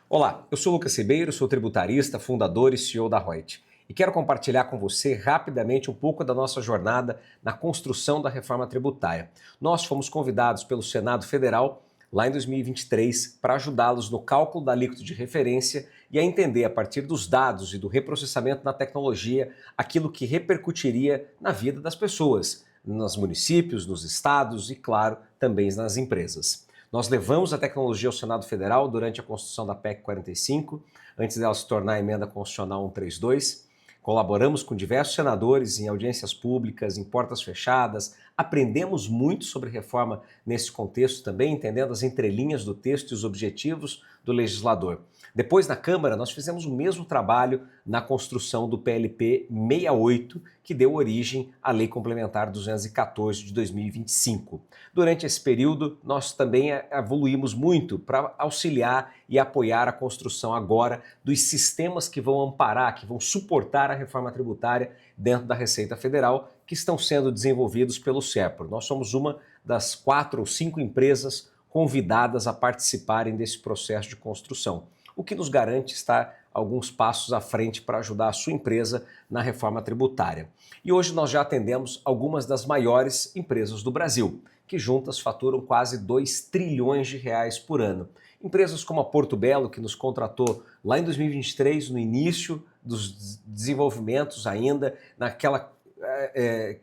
Olá, eu sou Lucas Ribeiro, sou tributarista, fundador e CEO da Reut. E quero compartilhar com você rapidamente um pouco da nossa jornada na construção da reforma tributária. Nós fomos convidados pelo Senado Federal, lá em 2023, para ajudá-los no cálculo da alíquota de referência e a entender, a partir dos dados e do reprocessamento na tecnologia, aquilo que repercutiria na vida das pessoas, nos municípios, nos estados e, claro, também nas empresas. Nós levamos a tecnologia ao Senado Federal durante a construção da PEC 45, antes dela se tornar a emenda constitucional 132. Colaboramos com diversos senadores em audiências públicas, em portas fechadas, aprendemos muito sobre reforma nesse contexto também, entendendo as entrelinhas do texto e os objetivos do legislador. Depois, na Câmara, nós fizemos o mesmo trabalho na construção do PLP 68, que deu origem à Lei Complementar 214 de 2025. Durante esse período, nós também evoluímos muito para auxiliar e apoiar a construção agora dos sistemas que vão amparar, que vão suportar a reforma tributária dentro da Receita Federal, que estão sendo desenvolvidos pelo SERPRO. Nós somos uma das 4 ou 5 empresas convidadas a participarem desse processo de construção, o que nos garante estar alguns passos à frente para ajudar a sua empresa na reforma tributária. E hoje nós já atendemos algumas das maiores empresas do Brasil, que juntas faturam quase 2 trilhões de reais por ano. Empresas como a Porto Belo, que nos contratou lá em 2023, no início dos desenvolvimentos ainda, naquela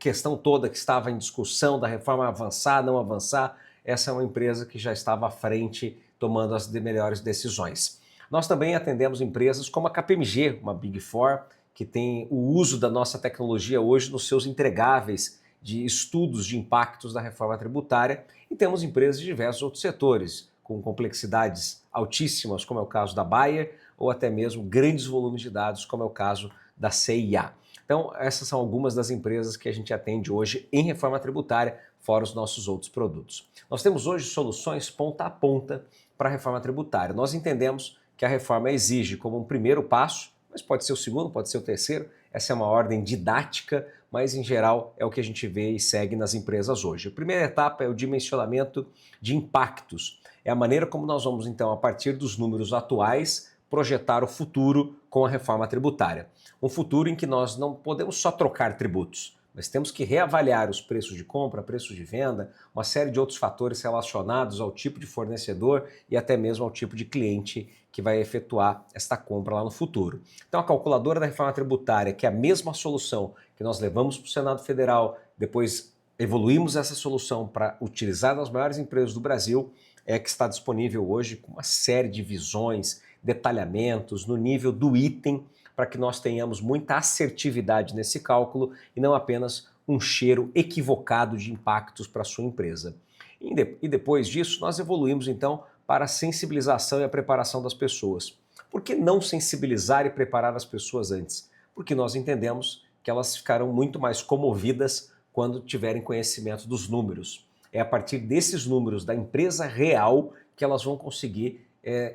questão toda que estava em discussão da reforma avançar, não avançar. Essa é uma empresa que já estava à frente, tomando as melhores decisões. Nós também atendemos empresas como a KPMG, uma Big Four, que tem o uso da nossa tecnologia hoje nos seus entregáveis de estudos de impactos da reforma tributária, e temos empresas de diversos outros setores, com complexidades altíssimas, como é o caso da Bayer, ou até mesmo grandes volumes de dados, como é o caso da CIA. Então, essas são algumas das empresas que a gente atende hoje em reforma tributária, fora os nossos outros produtos. Nós temos hoje soluções ponta a ponta para a reforma tributária. Nós entendemos que a reforma exige como um primeiro passo, mas pode ser o segundo, pode ser o terceiro, essa é uma ordem didática, mas em geral é o que a gente vê e segue nas empresas hoje. A primeira etapa é o dimensionamento de impactos. É a maneira como nós vamos, então, a partir dos números atuais, projetar o futuro com a reforma tributária. Um futuro em que nós não podemos só trocar tributos, mas temos que reavaliar os preços de compra, preços de venda, uma série de outros fatores relacionados ao tipo de fornecedor e até mesmo ao tipo de cliente que vai efetuar esta compra lá no futuro. Então a calculadora da reforma tributária, que é a mesma solução que nós levamos para o Senado Federal, depois evoluímos essa solução para utilizar nas maiores empresas do Brasil, é que está disponível hoje com uma série de visões, detalhamentos no nível do item, para que nós tenhamos muita assertividade nesse cálculo e não apenas um cheiro equivocado de impactos para a sua empresa. E depois disso, nós evoluímos então para a sensibilização e a preparação das pessoas. Por que não sensibilizar e preparar as pessoas antes? Porque nós entendemos que elas ficarão muito mais comovidas quando tiverem conhecimento dos números. É a partir desses números da empresa real que elas vão conseguir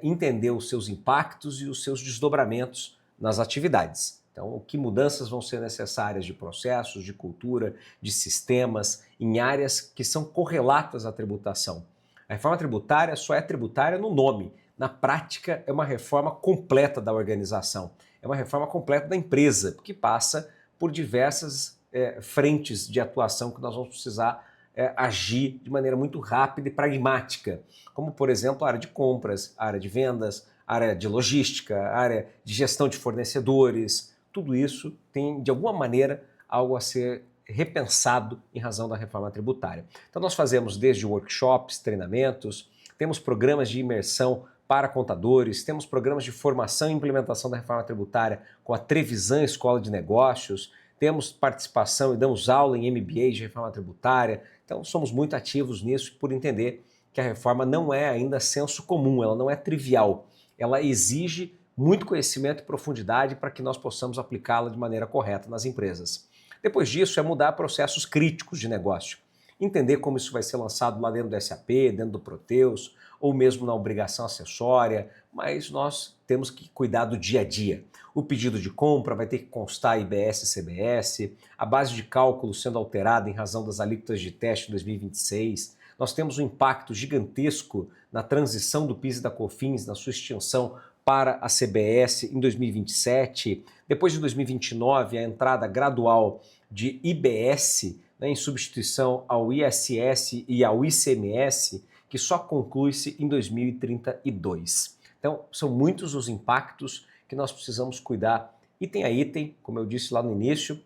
entender os seus impactos e os seus desdobramentos nas atividades. Então, que mudanças vão ser necessárias de processos, de cultura, de sistemas, em áreas que são correlatas à tributação. A reforma tributária só é tributária no nome. Na prática, é uma reforma completa da organização. É uma reforma completa da empresa, que passa por diversas frentes de atuação que nós vamos precisar agir de maneira muito rápida e pragmática, como, por exemplo, a área de compras, a área de vendas, área de logística, área de gestão de fornecedores. Tudo isso tem, de alguma maneira, algo a ser repensado em razão da reforma tributária. Então nós fazemos desde workshops, treinamentos, temos programas de imersão para contadores, temos programas de formação e implementação da reforma tributária com a Trevisan Escola de Negócios, temos participação e damos aula em MBA de reforma tributária. Então somos muito ativos nisso por entender que a reforma não é ainda senso comum, ela não é trivial. Ela exige muito conhecimento e profundidade para que nós possamos aplicá-la de maneira correta nas empresas. Depois disso é mudar processos críticos de negócio, entender como isso vai ser lançado lá dentro do SAP, dentro do Proteus, ou mesmo na obrigação acessória, mas nós temos que cuidar do dia a dia. O pedido de compra vai ter que constar IBS e CBS, a base de cálculo sendo alterada em razão das alíquotas de teste em 2026, nós temos um impacto gigantesco na transição do PIS e da COFINS, na sua extinção para a CBS em 2027, depois de 2029 a entrada gradual de IBS, né, em substituição ao ISS e ao ICMS, que só conclui-se em 2032. Então, são muitos os impactos que nós precisamos cuidar item a item, como eu disse lá no início,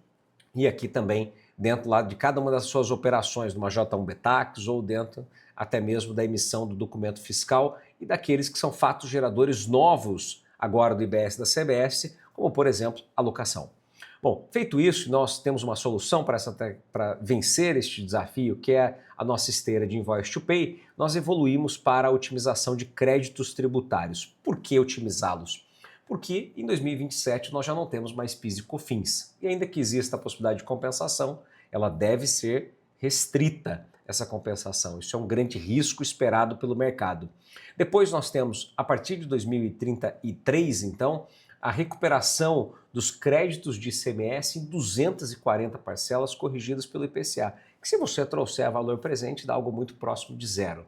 e aqui também dentro lá de cada uma das suas operações, numa J1B Tax ou dentro até mesmo da emissão do documento fiscal e daqueles que são fatos geradores novos agora do IBS e da CBS, como por exemplo a locação. Bom, feito isso, nós temos uma solução para vencer este desafio, que é a nossa esteira de Invoice to Pay. Nós evoluímos para a otimização de créditos tributários. Por que otimizá-los? Porque em 2027 nós já não temos mais PIS e COFINS. E ainda que exista a possibilidade de compensação, ela deve ser restrita, essa compensação. Isso é um grande risco esperado pelo mercado. Depois nós temos, a partir de 2033, então, a recuperação dos créditos de ICMS em 240 parcelas corrigidas pelo IPCA, que se você trouxer a valor presente dá algo muito próximo de zero.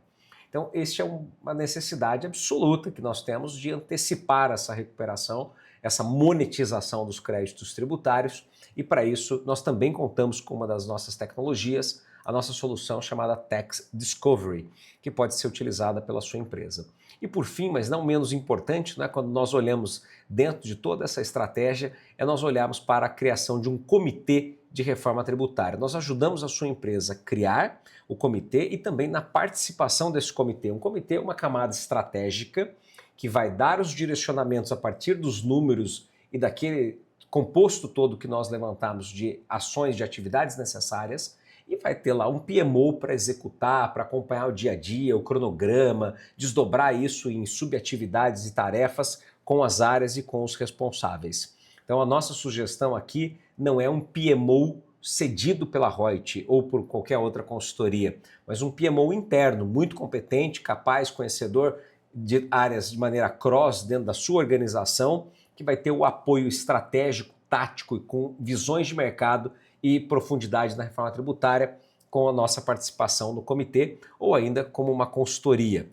Então, esta é uma necessidade absoluta que nós temos de antecipar essa recuperação, essa monetização dos créditos tributários, e para isso nós também contamos com uma das nossas tecnologias, a nossa solução chamada Tax Discovery, que pode ser utilizada pela sua empresa. E por fim, mas não menos importante, né, quando nós olhamos dentro de toda essa estratégia, é nós olharmos para a criação de um comitê de reforma tributária. Nós ajudamos a sua empresa a criar o comitê e também na participação desse comitê. Um comitê é uma camada estratégica que vai dar os direcionamentos a partir dos números e daquele composto todo que nós levantamos de ações, de atividades necessárias, e vai ter lá um PMO para executar, para acompanhar o dia a dia, o cronograma, desdobrar isso em subatividades e tarefas com as áreas e com os responsáveis. Então a nossa sugestão aqui não é um PMO cedido pela Reut ou por qualquer outra consultoria, mas um PMO interno, muito competente, capaz, conhecedor de áreas de maneira cross dentro da sua organização, que vai ter o apoio estratégico, tático e com visões de mercado e profundidade na reforma tributária com a nossa participação no comitê ou ainda como uma consultoria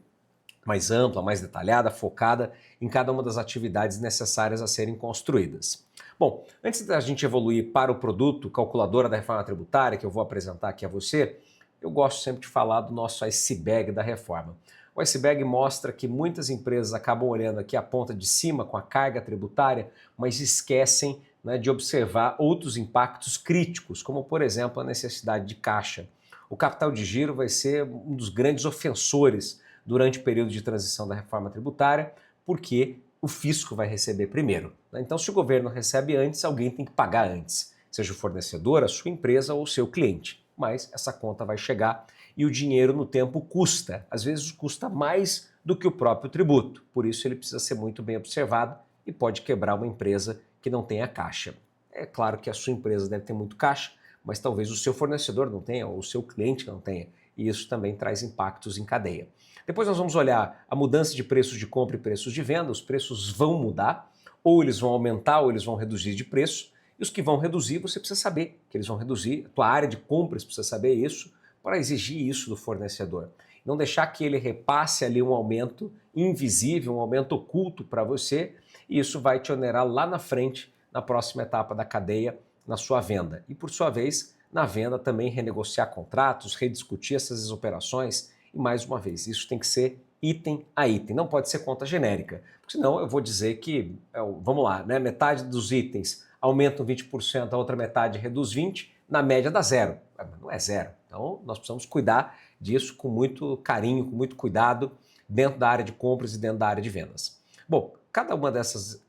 mais ampla, mais detalhada, focada em cada uma das atividades necessárias a serem construídas. Bom, antes da gente evoluir para o produto calculadora da reforma tributária, que eu vou apresentar aqui a você, eu gosto sempre de falar do nosso iceberg da reforma. O iceberg mostra que muitas empresas acabam olhando aqui a ponta de cima com a carga tributária, mas esquecem, né, de observar outros impactos críticos, como por exemplo a necessidade de caixa. O capital de giro vai ser um dos grandes ofensores durante o período de transição da reforma tributária, porque o fisco vai receber primeiro. Então, se o governo recebe antes, alguém tem que pagar antes, seja o fornecedor, a sua empresa ou o seu cliente. Mas essa conta vai chegar e o dinheiro no tempo custa. Às vezes custa mais do que o próprio tributo. Por isso ele precisa ser muito bem observado e pode quebrar uma empresa que não tenha caixa. É claro que a sua empresa deve ter muito caixa, mas talvez o seu fornecedor não tenha, ou o seu cliente não tenha, e isso também traz impactos em cadeia. Depois nós vamos olhar a mudança de preços de compra e preços de venda. Os preços vão mudar, ou eles vão aumentar ou eles vão reduzir de preço, e os que vão reduzir você precisa saber que eles vão reduzir, a tua área de compras precisa saber isso para exigir isso do fornecedor. Não deixar que ele repasse ali um aumento invisível, um aumento oculto para você, e isso vai te onerar lá na frente, na próxima etapa da cadeia, na sua venda. E por sua vez, na venda também renegociar contratos, rediscutir essas operações, e mais uma vez, isso tem que ser item a item, não pode ser conta genérica, porque senão eu vou dizer que, vamos lá, né, metade dos itens aumentam 20%, a outra metade reduz 20%, na média dá zero. Não é zero. Então nós precisamos cuidar disso com muito carinho, com muito cuidado, dentro da área de compras e dentro da área de vendas. Bom, cada uma dessas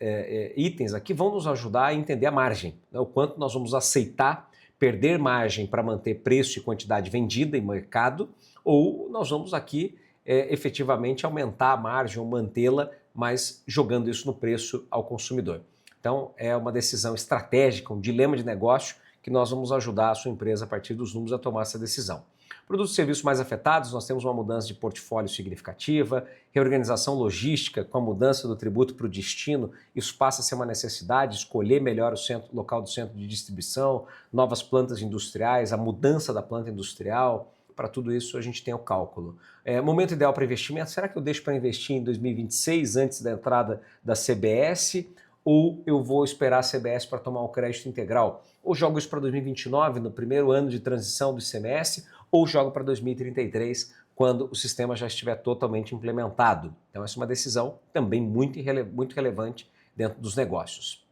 itens aqui vão nos ajudar a entender a margem, né, o quanto nós vamos aceitar perder margem para manter preço e quantidade vendida em mercado, ou nós vamos aqui efetivamente aumentar a margem ou mantê-la, mas jogando isso no preço ao consumidor. Então é uma decisão estratégica, um dilema de negócio que nós vamos ajudar a sua empresa a partir dos números a tomar essa decisão. Produtos e serviços mais afetados, nós temos uma mudança de portfólio significativa, reorganização logística com a mudança do tributo para o destino, isso passa a ser uma necessidade, escolher melhor o local do centro de distribuição, novas plantas industriais, a mudança da planta industrial, para tudo isso a gente tem o cálculo. Momento ideal para investimento, será que eu deixo para investir em 2026, antes da entrada da CBS, ou eu vou esperar a CBS para tomar o crédito integral? Ou jogo isso para 2029, no primeiro ano de transição do ICMS, ou jogo para 2033, quando o sistema já estiver totalmente implementado? Então essa é uma decisão também muito relevante dentro dos negócios.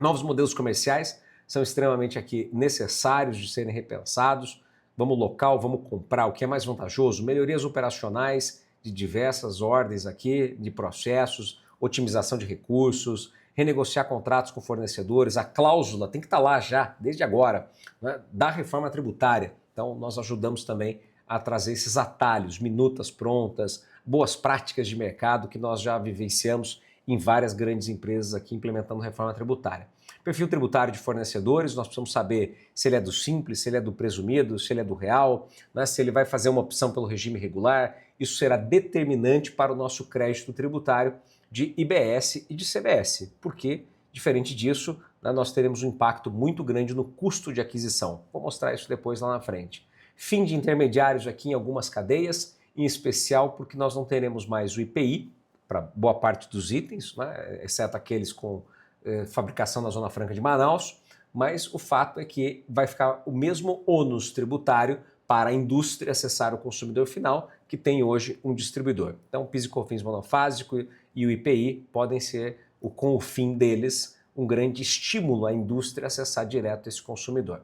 Novos modelos comerciais são extremamente aqui necessários de serem repensados. Vamos local, vamos comprar o que é mais vantajoso, melhorias operacionais de diversas ordens aqui, de processos, otimização de recursos, renegociar contratos com fornecedores, a cláusula tem que estar lá já, desde agora, né, da reforma tributária. Então nós ajudamos também a trazer esses atalhos, minutas prontas, boas práticas de mercado que nós já vivenciamos em várias grandes empresas aqui implementando reforma tributária. Perfil tributário de fornecedores, nós precisamos saber se ele é do simples, se ele é do presumido, se ele é do real, né, se ele vai fazer uma opção pelo regime regular. Isso será determinante para o nosso crédito tributário de IBS e de CBS, porque, diferente disso, né, nós teremos um impacto muito grande no custo de aquisição. Vou mostrar isso depois lá na frente. Fim de intermediários aqui em algumas cadeias, em especial porque nós não teremos mais o IPI para boa parte dos itens, né, exceto aqueles com fabricação na Zona Franca de Manaus, mas o fato é que vai ficar o mesmo ônus tributário para a indústria acessar o consumidor final, que tem hoje um distribuidor. Então, o PIS e COFINS monofásico e o IPI podem ser, com o fim deles, um grande estímulo à indústria acessar direto esse consumidor.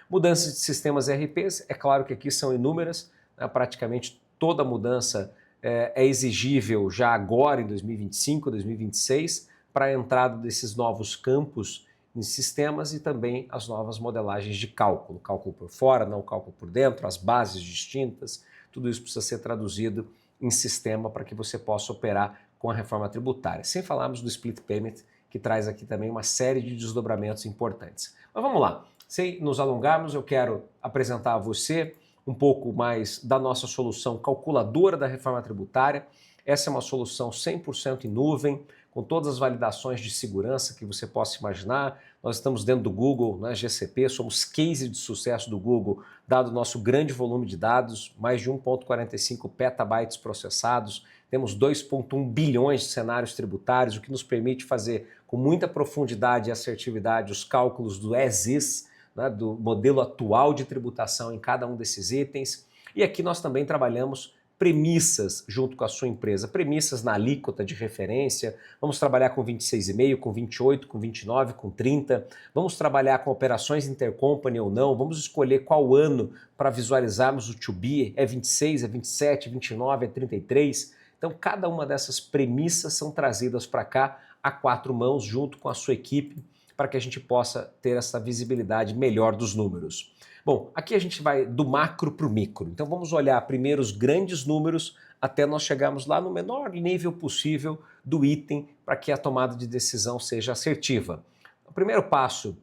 Mudanças de sistemas ERPs, é claro que aqui são inúmeras, né, praticamente toda mudança é exigível já agora em 2025, 2026, para a entrada desses novos campos em sistemas e também as novas modelagens de cálculo. Cálculo por fora, não cálculo por dentro, as bases distintas, tudo isso precisa ser traduzido em sistema para que você possa operar com a reforma tributária. Sem falarmos do split payment, que traz aqui também uma série de desdobramentos importantes. Mas vamos lá, sem nos alongarmos, eu quero apresentar a você um pouco mais da nossa solução calculadora da reforma tributária. Essa é uma solução 100% em nuvem, com todas as validações de segurança que você possa imaginar. Nós estamos dentro do Google, né, GCP, somos case de sucesso do Google, dado o nosso grande volume de dados, mais de 1,45 petabytes processados, temos 2,1 bilhões de cenários tributários, o que nos permite fazer com muita profundidade e assertividade os cálculos do as-is, né, do modelo atual de tributação em cada um desses itens. E aqui nós também trabalhamos premissas junto com a sua empresa, premissas na alíquota de referência, vamos trabalhar com 26,5, com 28, com 29, com 30, vamos trabalhar com operações intercompany ou não, vamos escolher qual ano para visualizarmos o to be, é 26, é 27, é 29, é 33, então cada uma dessas premissas são trazidas para cá a quatro mãos junto com a sua equipe para que a gente possa ter essa visibilidade melhor dos números. Bom, aqui a gente vai do macro para o micro, então vamos olhar primeiro os grandes números até nós chegarmos lá no menor nível possível do item para que a tomada de decisão seja assertiva. O primeiro passo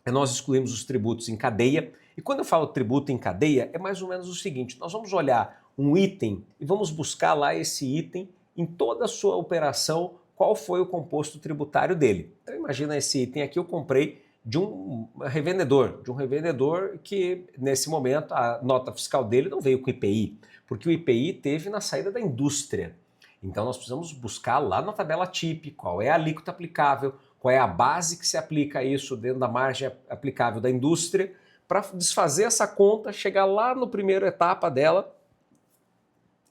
é nós excluirmos os tributos em cadeia, e quando eu falo tributo em cadeia é mais ou menos o seguinte, nós vamos olhar um item e vamos buscar lá esse item em toda a sua operação, qual foi o composto tributário dele. Então imagina esse item aqui, eu comprei de um revendedor que nesse momento a nota fiscal dele não veio com IPI, porque o IPI teve na saída da indústria. Então nós precisamos buscar lá na tabela TIP qual é a alíquota aplicável, qual é a base que se aplica a isso dentro da margem aplicável da indústria, para desfazer essa conta, chegar lá no primeiro etapa dela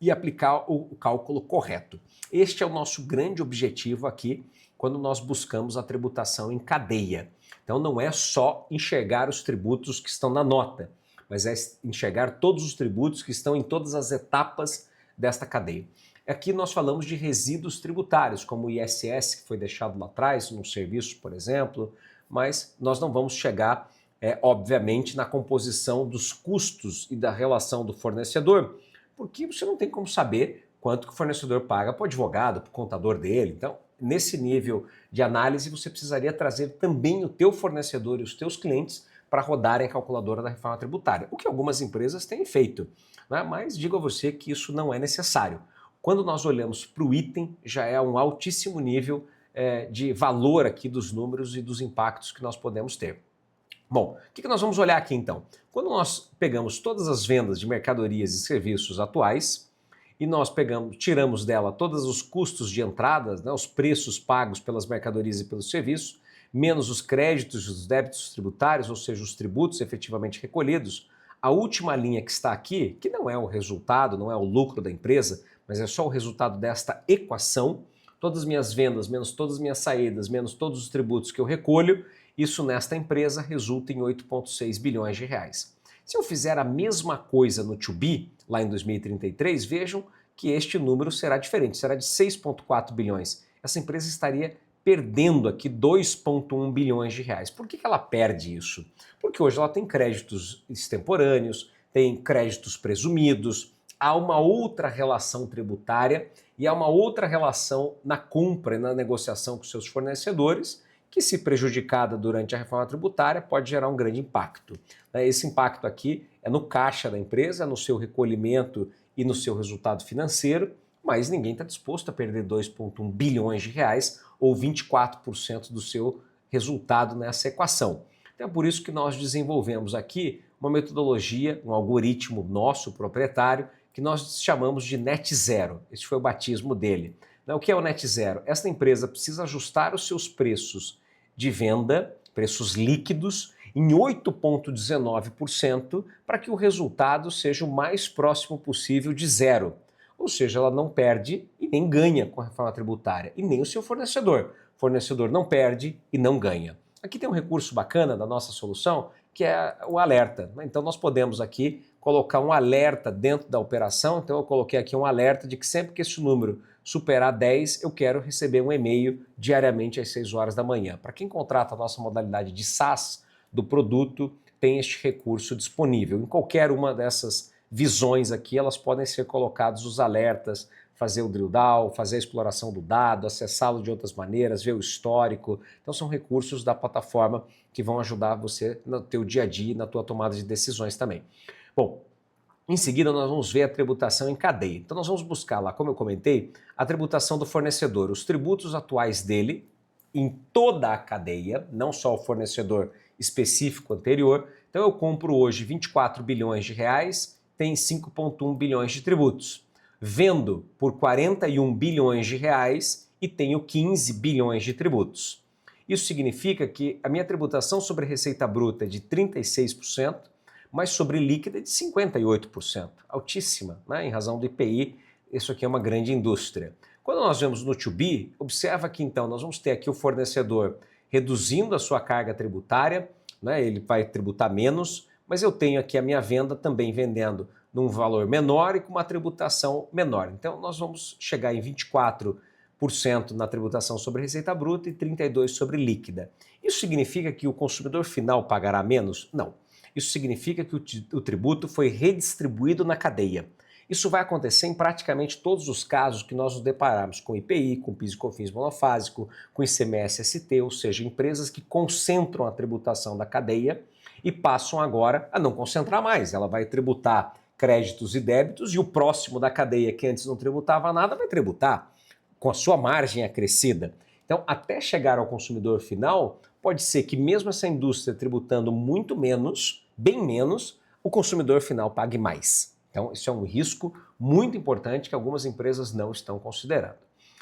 e aplicar o cálculo correto. Este é o nosso grande objetivo aqui quando nós buscamos a tributação em cadeia. Então não é só enxergar os tributos que estão na nota, mas é enxergar todos os tributos que estão em todas as etapas desta cadeia. Aqui nós falamos de resíduos tributários, como o ISS, que foi deixado lá atrás, num serviço, por exemplo, mas nós não vamos chegar, obviamente, na composição dos custos e da relação do fornecedor, porque você não tem como saber quanto que o fornecedor paga para o advogado, para o contador dele. Então, nesse nível de análise, você precisaria trazer também o teu fornecedor e os teus clientes para rodarem a calculadora da reforma tributária, o que algumas empresas têm feito, né? Mas digo a você que isso não é necessário. Quando nós olhamos para o item, já é um altíssimo nível de valor aqui dos números e dos impactos que nós podemos ter. Bom, o que nós vamos olhar aqui então? Quando nós pegamos todas as vendas de mercadorias e serviços atuais e nós tiramos dela todos os custos de entradas, né, os preços pagos pelas mercadorias e pelos serviços, menos os créditos e os débitos tributários, ou seja, os tributos efetivamente recolhidos, a última linha que está aqui, que não é o resultado, não é o lucro da empresa, mas é só o resultado desta equação, todas as minhas vendas, menos todas as minhas saídas, menos todos os tributos que eu recolho, isso nesta empresa resulta em 8,6 bilhões de reais. Se eu fizer a mesma coisa no To Be, lá em 2033, vejam que este número será diferente, será de 6,4 bilhões. Essa empresa estaria perdendo aqui 2,1 bilhões de reais. Por que ela perde isso? Porque hoje ela tem créditos extemporâneos, tem créditos presumidos, há uma outra relação tributária e há uma outra relação na compra e na negociação com seus fornecedores, que, se prejudicada durante a reforma tributária, pode gerar um grande impacto. Esse impacto aqui é no caixa da empresa, no seu recolhimento e no seu resultado financeiro, mas ninguém está disposto a perder 2,1 bilhões de reais ou 24% do seu resultado nessa equação. Então é por isso que nós desenvolvemos aqui uma metodologia, um algoritmo nosso proprietário, que nós chamamos de Net Zero. Esse foi o batismo dele. O que é o Net Zero? Esta empresa precisa ajustar os seus preços de venda, preços líquidos, em 8,19% para que o resultado seja o mais próximo possível de zero. Ou seja, ela não perde e nem ganha com a reforma tributária, e nem o seu fornecedor. O fornecedor não perde e não ganha. Aqui tem um recurso bacana da nossa solução, que é o alerta. Então nós podemos aqui colocar um alerta dentro da operação. Então eu coloquei aqui um alerta de que sempre que esse número superar 10, eu quero receber um e-mail diariamente às 6 horas da manhã. Para quem contrata a nossa modalidade de SaaS do produto, tem este recurso disponível. Em qualquer uma dessas visões aqui, elas podem ser colocados os alertas, fazer o drill down, fazer a exploração do dado, acessá-lo de outras maneiras, ver o histórico. Então são recursos da plataforma que vão ajudar você no teu dia a dia, na tua tomada de decisões também. Bom, em seguida, nós vamos ver a tributação em cadeia. Então, nós vamos buscar lá, como eu comentei, a tributação do fornecedor, os tributos atuais dele em toda a cadeia, não só o fornecedor específico anterior. Então, eu compro hoje 24 bilhões de reais, tem 5,1 bilhões de tributos. Vendo por 41 bilhões de reais e tenho 15 bilhões de tributos. Isso significa que a minha tributação sobre receita bruta é de 36%, mas sobre líquida de 58%, altíssima, né? Em razão do IPI, isso aqui é uma grande indústria. Quando nós vemos no To Be, observa que então nós vamos ter aqui o fornecedor reduzindo a sua carga tributária, né? Ele vai tributar menos, mas eu tenho aqui a minha venda também vendendo num valor menor e com uma tributação menor. Então nós vamos chegar em 24% na tributação sobre receita bruta e 32% sobre líquida. Isso significa que o consumidor final pagará menos? Não. Isso significa que o tributo foi redistribuído na cadeia. Isso vai acontecer em praticamente todos os casos que nós nos depararmos com IPI, com PIS e COFINS monofásico, com ICMS-ST, ou seja, empresas que concentram a tributação da cadeia e passam agora a não concentrar mais. Ela vai tributar créditos e débitos e o próximo da cadeia, que antes não tributava nada, vai tributar com a sua margem acrescida. Então, até chegar ao consumidor final, pode ser que mesmo essa indústria tributando muito menos, bem menos, o consumidor final pague mais. Então, isso é um risco muito importante que algumas empresas não estão considerando.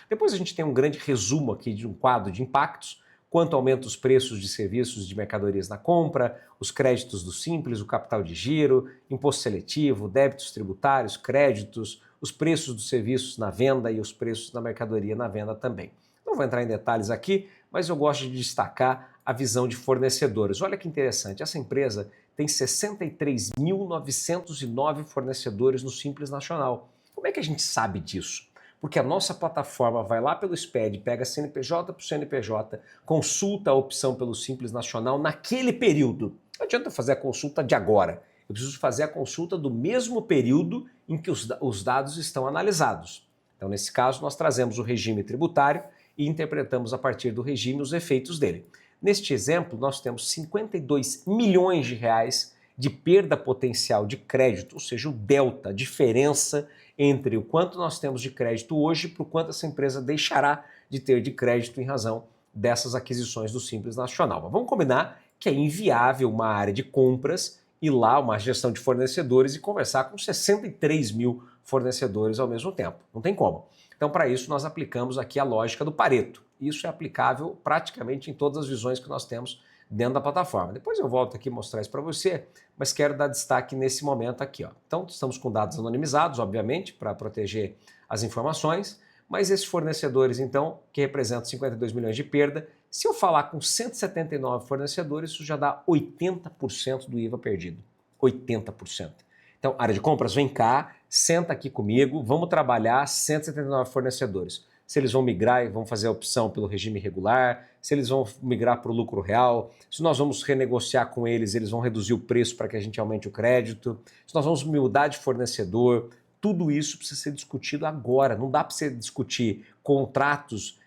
Depois a gente tem um grande resumo aqui de um quadro de impactos, quanto aumenta os preços de serviços de mercadorias na compra, os créditos do Simples, o capital de giro, imposto seletivo, débitos tributários, créditos, os preços dos serviços na venda e os preços da mercadoria na venda também. Não vou entrar em detalhes aqui, mas eu gosto de destacar a visão de fornecedores. Olha que interessante, essa empresa tem 63.909 fornecedores no Simples Nacional. Como é que a gente sabe disso? Porque a nossa plataforma vai lá pelo SPED, pega CNPJ por CNPJ, consulta a opção pelo Simples Nacional naquele período. Não adianta fazer a consulta de agora. Eu preciso fazer a consulta do mesmo período em que os dados estão analisados. Então, nesse caso, nós trazemos o regime tributário e interpretamos a partir do regime os efeitos dele. Neste exemplo, nós temos 52 milhões de reais de perda potencial de crédito, ou seja, o delta, a diferença entre o quanto nós temos de crédito hoje para o quanto essa empresa deixará de ter de crédito em razão dessas aquisições do Simples Nacional. Mas vamos combinar que é inviável uma área de compras ir lá, uma gestão de fornecedores e conversar com 63 mil fornecedores ao mesmo tempo. Não tem como. Então, para isso, nós aplicamos aqui a lógica do Pareto. Isso é aplicável praticamente em todas as visões que nós temos dentro da plataforma. Depois eu volto aqui mostrar isso para você, mas quero dar destaque nesse momento aqui. Ó. Então, estamos com dados anonimizados, obviamente, para proteger as informações, mas esses fornecedores, então, que representam 52 milhões de perda, se eu falar com 179 fornecedores, isso já dá 80% do IVA perdido. 80%. Então, área de compras, vem cá, senta aqui comigo, vamos trabalhar 179 fornecedores. Se eles vão migrar e vão fazer a opção pelo regime regular, se eles vão migrar para o lucro real, se nós vamos renegociar com eles, eles vão reduzir o preço para que a gente aumente o crédito, se nós vamos mudar de fornecedor, tudo isso precisa ser discutido agora. Não dá para você discutir contratos,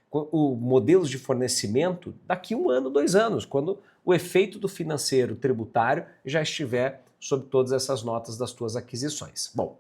modelos de fornecimento daqui 1 ano, 2 anos, quando o efeito do financeiro tributário já estiver sobre todas essas notas das tuas aquisições. Bom,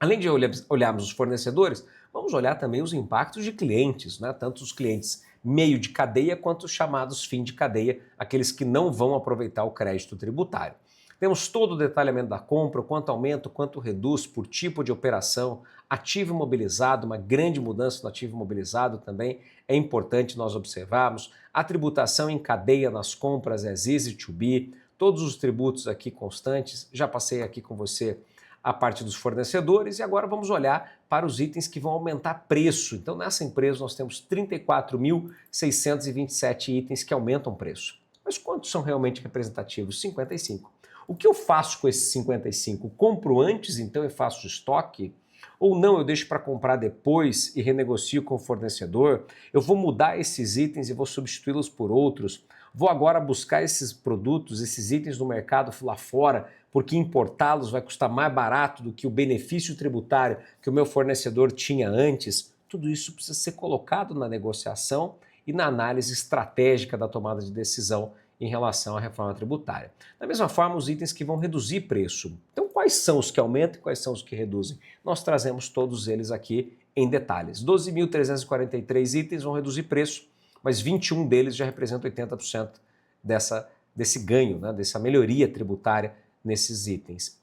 além de olharmos os fornecedores, vamos olhar também os impactos de clientes, né? Tanto os clientes meio de cadeia quanto os chamados fim de cadeia, aqueles que não vão aproveitar o crédito tributário. Temos todo o detalhamento da compra, quanto aumenta, quanto reduz por tipo de operação, ativo imobilizado, uma grande mudança no ativo imobilizado também é importante nós observarmos, a tributação em cadeia nas compras as easy to be, todos os tributos aqui constantes, já passei aqui com você a parte dos fornecedores e agora vamos olhar para os itens que vão aumentar preço. Então nessa empresa nós temos 34.627 itens que aumentam preço. Mas quantos são realmente representativos? 55. O que eu faço com esses 55? Compro antes então e faço estoque? Ou não, eu deixo para comprar depois e renegocio com o fornecedor? Eu vou mudar esses itens e vou substituí-los por outros? Vou agora buscar esses produtos, esses itens no mercado lá fora, porque importá-los vai custar mais barato do que o benefício tributário que o meu fornecedor tinha antes? Tudo isso precisa ser colocado na negociação e na análise estratégica da tomada de decisão em relação à reforma tributária. Da mesma forma, os itens que vão reduzir preço. Então, quais são os que aumentam e quais são os que reduzem? Nós trazemos todos eles aqui em detalhes. 12.343 itens vão reduzir preço, mas 21 deles já representam 80% desse ganho, né, dessa melhoria tributária nesses itens.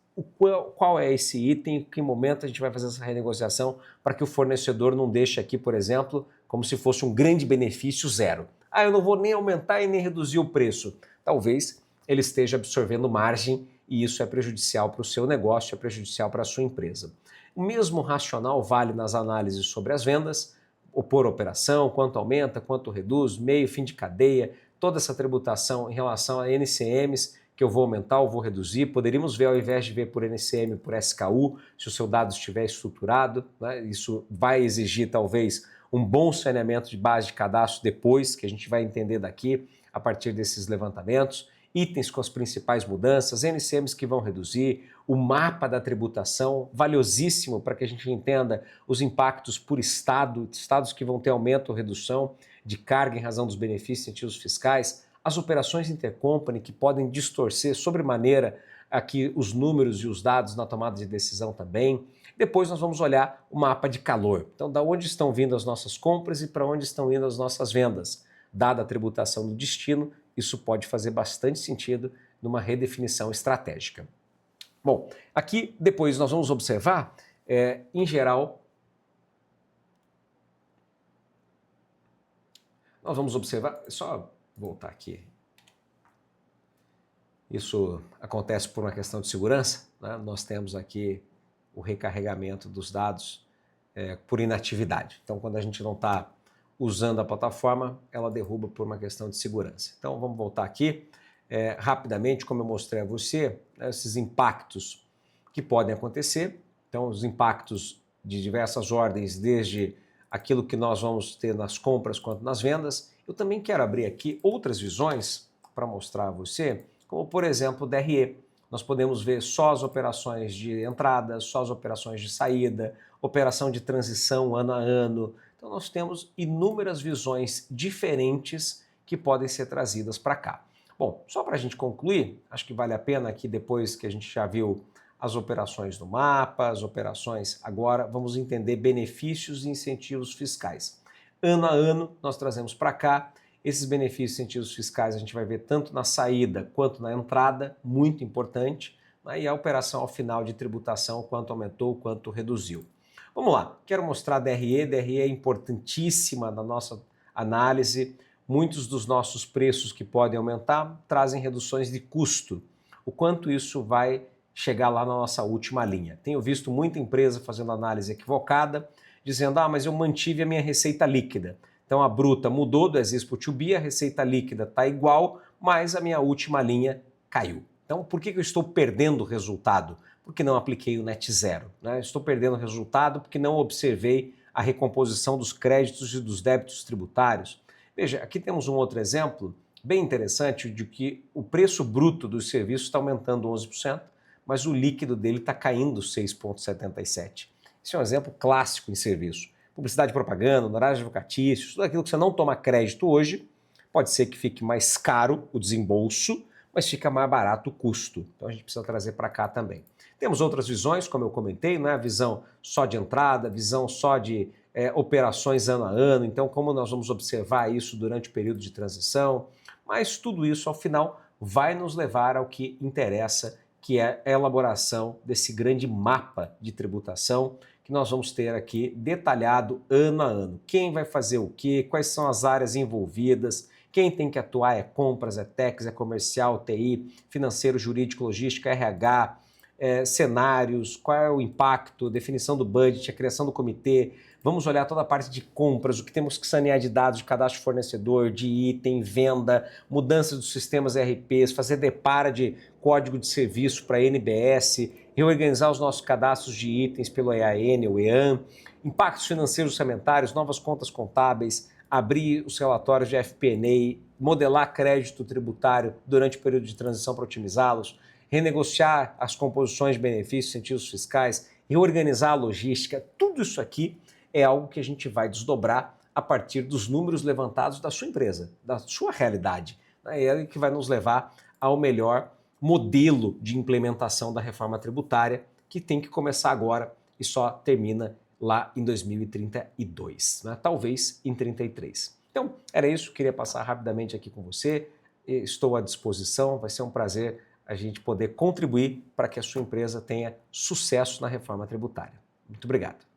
Qual é esse item? Em que momento a gente vai fazer essa renegociação para que o fornecedor não deixe aqui, por exemplo, como se fosse um grande benefício zero? Ah, eu não vou nem aumentar e nem reduzir o preço. Talvez ele esteja absorvendo margem e isso é prejudicial para o seu negócio, é prejudicial para a sua empresa. O mesmo racional vale nas análises sobre as vendas, por operação, quanto aumenta, quanto reduz, meio, fim de cadeia, toda essa tributação em relação a NCMs, que eu vou aumentar ou vou reduzir. Poderíamos ver, ao invés de ver por NCM, por SKU, se o seu dado estiver estruturado, né? Isso vai exigir talvez um bom saneamento de base de cadastro depois, que a gente vai entender daqui, a partir desses levantamentos, itens com as principais mudanças, NCMs que vão reduzir, o mapa da tributação, valiosíssimo para que a gente entenda os impactos por estado, estados que vão ter aumento ou redução de carga em razão dos benefícios e incentivos fiscais, as operações intercompany que podem distorcer sobremaneira aqui os números e os dados na tomada de decisão também. Depois nós vamos olhar o mapa de calor. Então, da onde estão vindo as nossas compras e para onde estão indo as nossas vendas. Dada a tributação do destino, isso pode fazer bastante sentido numa redefinição estratégica. Bom, aqui depois nós vamos observar, em geral, nós vamos observar, só voltar aqui. Isso acontece por uma questão de segurança, né? Nós temos aqui o recarregamento dos dados por inatividade. Então, quando a gente não está usando a plataforma, ela derruba por uma questão de segurança. Então, vamos voltar aqui. Rapidamente, como eu mostrei a você, esses impactos que podem acontecer. Então, os impactos de diversas ordens, desde aquilo que nós vamos ter nas compras quanto nas vendas. Eu também quero abrir aqui outras visões para mostrar a você, como, por exemplo, o DRE. Nós podemos ver só as operações de entrada, só as operações de saída, operação de transição ano a ano. Então nós temos inúmeras visões diferentes que podem ser trazidas para cá. Bom, só para a gente concluir, acho que vale a pena aqui, depois que a gente já viu as operações do mapa, as operações, agora vamos entender benefícios e incentivos fiscais. Ano a ano nós trazemos para cá Esses benefícios e incentivos fiscais a gente vai ver tanto na saída quanto na entrada, muito importante, né? E a operação ao final de tributação, quanto aumentou, quanto reduziu. Vamos lá, quero mostrar a DRE. DRE é importantíssima na nossa análise. Muitos dos nossos preços que podem aumentar trazem reduções de custo. O quanto isso vai chegar lá na nossa última linha. Tenho visto muita empresa fazendo análise equivocada, dizendo, mas eu mantive a minha receita líquida. Então a bruta mudou do as is para o to be, a receita líquida está igual, mas a minha última linha caiu. Então por que eu estou perdendo resultado? Porque não apliquei o net zero, né? Estou perdendo resultado porque não observei a recomposição dos créditos e dos débitos tributários. Veja, aqui temos um outro exemplo bem interessante de que o preço bruto dos serviços está aumentando 11%, mas o líquido dele está caindo 6,77%. Esse é um exemplo clássico em serviço. Publicidade e propaganda, honorários advocatícios, tudo aquilo que você não toma crédito hoje, pode ser que fique mais caro o desembolso, mas fica mais barato o custo. Então a gente precisa trazer para cá também. Temos outras visões, como eu comentei, não é a visão só de entrada, visão só de operações ano a ano, então como nós vamos observar isso durante o período de transição, mas tudo isso ao final vai nos levar ao que interessa, que é a elaboração desse grande mapa de tributação que nós vamos ter aqui detalhado ano a ano. Quem vai fazer o quê, quais são as áreas envolvidas, quem tem que atuar é compras, é tax, é comercial, TI, financeiro, jurídico, logística, RH, cenários, qual é o impacto, definição do budget, a criação do comitê. Vamos olhar toda a parte de compras, o que temos que sanear de dados de cadastro de fornecedor, de item, venda, mudança dos sistemas ERPs, fazer depara de código de serviço para NBS, reorganizar os nossos cadastros de itens pelo EAN ou EAN, impactos financeiros orçamentários, novas contas contábeis, abrir os relatórios de FP&A, modelar crédito tributário durante o período de transição para otimizá-los, renegociar as composições de benefícios, incentivos fiscais, reorganizar a logística, tudo isso aqui é algo que a gente vai desdobrar a partir dos números levantados da sua empresa, da sua realidade. É ele que vai nos levar ao melhor modelo de implementação da reforma tributária, que tem que começar agora e só termina lá em 2032, né? Talvez em 33. Então, era isso, queria passar rapidamente aqui com você, estou à disposição, vai ser um prazer a gente poder contribuir para que a sua empresa tenha sucesso na reforma tributária. Muito obrigado.